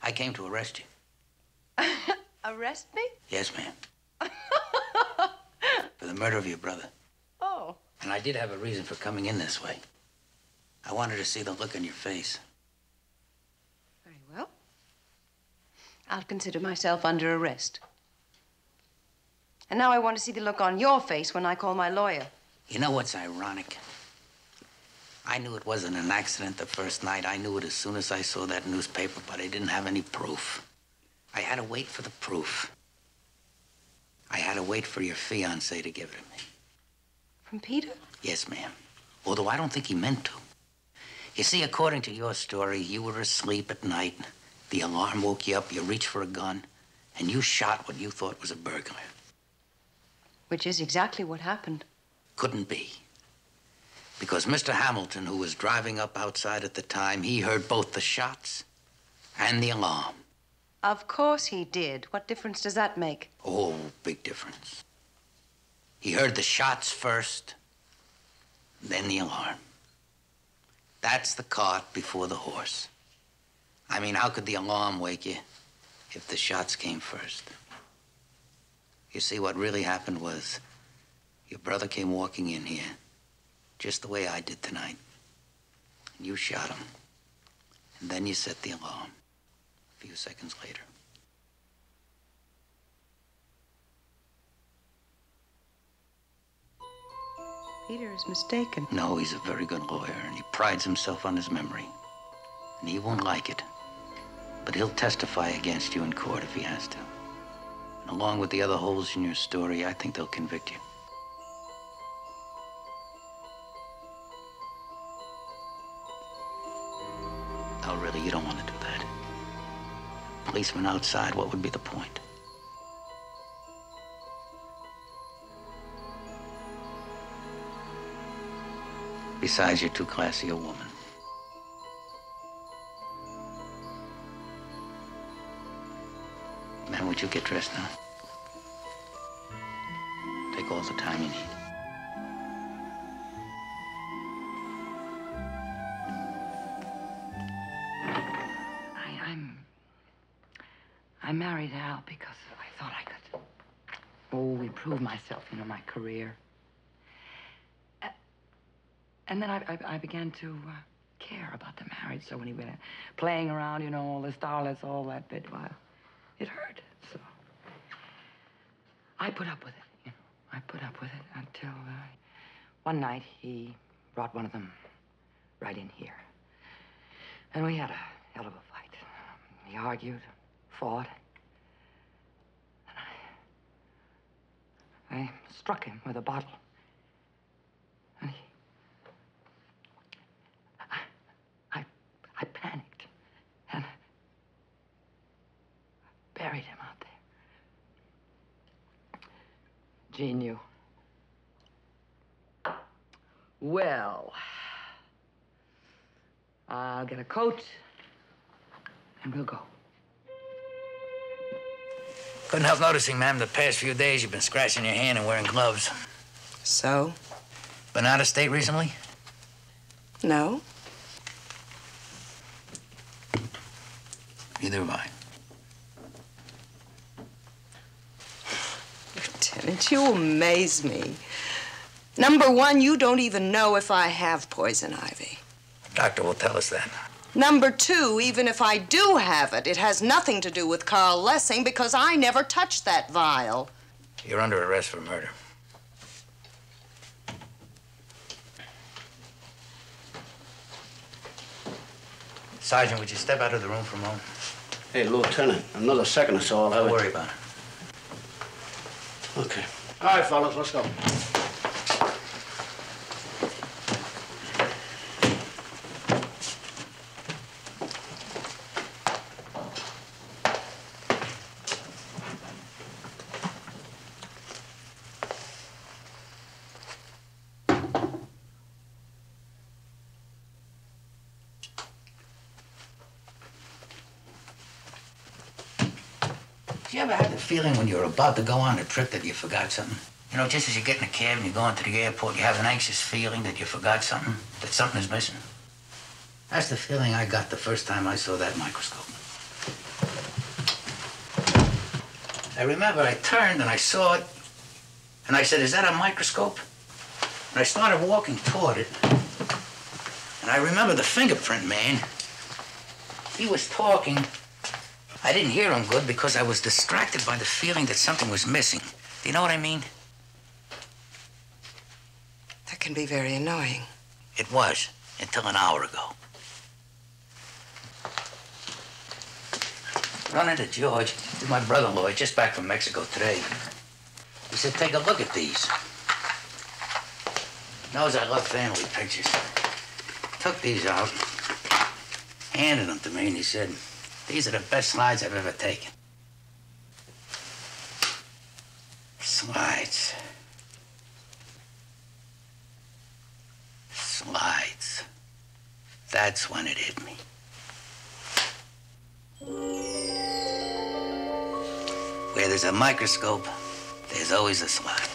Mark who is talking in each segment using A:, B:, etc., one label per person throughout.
A: I came to arrest you.
B: Arrest me?
A: Yes, ma'am. For the murder of your brother.
B: Oh.
A: And I did have a reason for coming in this way. I wanted to see the look on your face.
B: Very well. I'll consider myself under arrest. And now I want to see the look on your face when I call my lawyer.
A: You know what's ironic? I knew it wasn't an accident the first night. I knew it as soon as I saw that newspaper, but I didn't have any proof. I had to wait for the proof. I had to wait for your fiancé to give it to me.
B: From Peter?
A: Yes, ma'am. Although I don't think he meant to. You see, according to your story, you were asleep at night. The alarm woke you up, you reached for a gun, and you shot what you thought was a burglar.
B: Which is exactly what happened.
A: Couldn't be. Because Mr. Hamilton, who was driving up outside at the time, he heard both the shots and the alarm.
B: Of course he did. What difference does that make?
A: Oh, big difference. He heard the shots first, then the alarm. That's the cart before the horse. I mean, how could the alarm wake you if the shots came first? You see, what really happened was your brother came walking in here, just the way I did tonight. And you shot him. And then you set the alarm a few seconds later.
B: Peter is mistaken.
A: No, he's a very good lawyer, and he prides himself on his memory. And he won't like it. But he'll testify against you in court if he has to. And along with the other holes in your story, I think they'll convict you. Oh, really, you don't want to do that. Policeman outside, what would be the point? Besides, you're too classy a woman. Man, would you get dressed now? Take all the time you need.
C: I married Al because I thought I could, improve myself, my career. And then I began to care about the marriage. So when he went playing around, all the starlets, all that bit, well, it hurt. So I put up with it, I put up with it until one night he brought one of them right in here. And we had a hell of a fight. He argued, fought. And I struck him with a bottle. And I panicked and buried him out there. Jean knew. Well, I'll get a coat and we'll go.
A: Couldn't help noticing, ma'am, the past few days you've been scratching your hand and wearing gloves.
B: So?
A: Been out of state recently?
B: No.
A: Neither have I.
B: Lieutenant, you amaze me. Number one, you don't even know if I have poison ivy.
A: Doctor will tell us that.
B: Number two, even if I do have it, it has nothing to do with Carl Lessing because I never touched that vial.
A: You're under arrest for murder. Sergeant, would you step out of the room for a moment?
D: Hey, Lieutenant, another second or so I'll have it.
A: Don't worry about it.
D: Okay. All right, fellas, let's go.
A: You ever had the feeling when you're about to go on a trip that you forgot something? Just as you get in a cab and you're going to the airport, you have an anxious feeling that you forgot something, that something is missing. That's the feeling I got the first time I saw that microscope. I remember I turned and I saw it, and I said, is that a microscope? And I started walking toward it. And I remember the Fingerprint Man. He was talking. I didn't hear him good because I was distracted by the feeling that something was missing. Do you know what I mean?
C: That can be very annoying.
A: It was, until an hour ago. Run into George. He's my brother-in-law. He's just back from Mexico today. He said, take a look at these. Knows I love family pictures. Took these out, handed them to me, and he said, these are the best slides I've ever taken. Slides. Slides. That's when it hit me. Where there's a microscope, there's always a slide.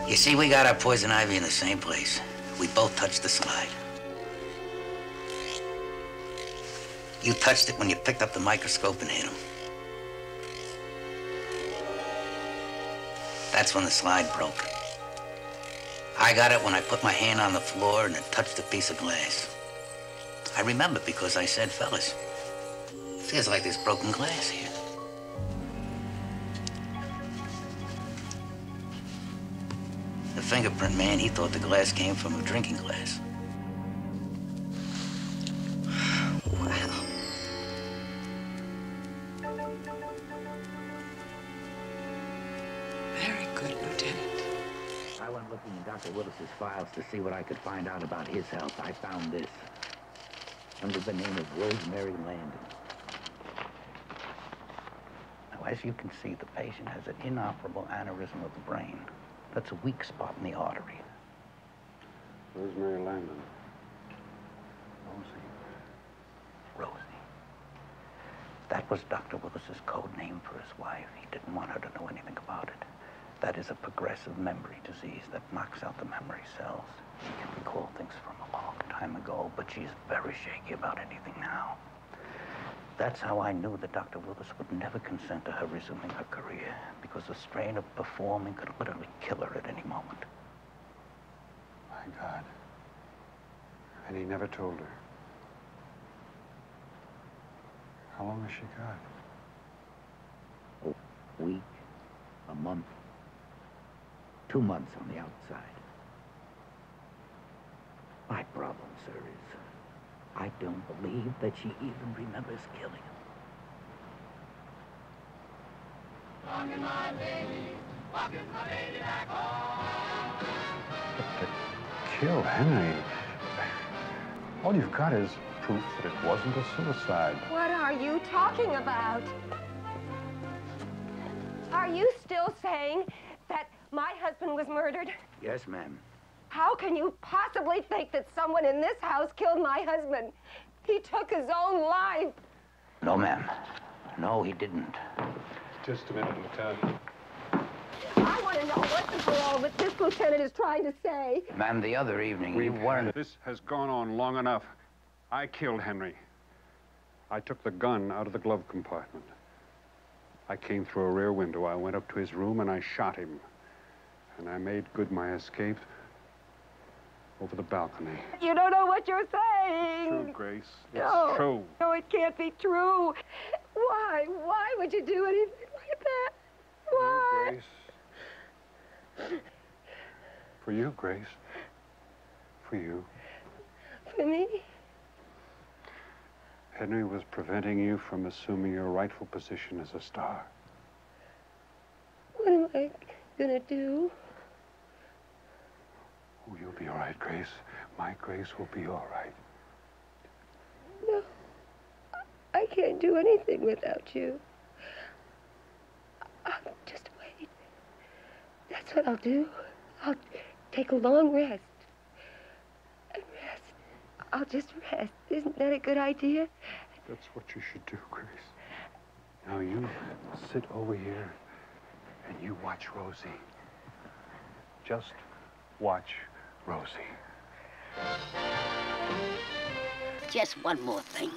A: You see, we got our poison ivy in the same place. We both touched the slide. You touched it when you picked up the microscope and hit him. That's when the slide broke. I got it when I put my hand on the floor and it touched a piece of glass. I remember because I said, fellas, feels like there's broken glass here. The Fingerprint Man, he thought the glass came from a drinking glass.
C: Wow. Very good, Lieutenant.
A: I went looking in Dr. Willis's files to see what I could find out about his health. I found this under the name of Rosemary Landon. Now, as you can see, the patient has an inoperable aneurysm of the brain. That's a weak spot in the artery.
E: Rosemary Landon.
A: Rosie. That was Dr. Willis's code name for his wife. He didn't want her to know anything about it. That is a progressive memory disease that knocks out the memory cells. She can recall things from a long time ago, but she's very shaky about anything now. That's how I knew that Dr. Willis would never consent to her resuming her career, because the strain of performing could literally kill her at any moment.
E: My God. And he never told her. How long has she got?
A: A week, a month, 2 months on the outside. My problem, sir, is I don't believe that she even remembers killing him.
F: Walking my lady back home.
E: But to kill Henry, all you've got is proof that it wasn't a suicide.
G: What are you talking about? Are you still saying that my husband was murdered?
A: Yes, ma'am.
G: How can you possibly think that someone in this house killed my husband? He took his own life.
A: No, ma'am. No, he didn't.
E: Just a minute, Lieutenant.
G: I want to know what the hell that this lieutenant is trying to say.
A: Ma'am, the other evening, you weren't...
E: This has gone on long enough. I killed Henry. I took the gun out of the glove compartment. I came through a rear window. I went up to his room and I shot him. And I made good my escape over the balcony.
G: You don't know what you're saying.
E: True, Grace. It's
G: No.
E: true.
G: No, it can't be true. Why? Why would you do anything like that? Why?
E: Grace. For you, Grace. For you.
G: For me?
E: Henry was preventing you from assuming your rightful position as a star.
G: What am I gonna do?
E: Oh, you'll be all right, Grace. My Grace will be all right.
G: No, I can't do anything without you. I'll just wait. That's what I'll do. I'll take a long rest. And rest. I'll just rest. Isn't that a good idea?
E: That's what you should do, Grace. Now you sit over here and you watch Rosie. Just watch Rosie.
F: Just one more thing.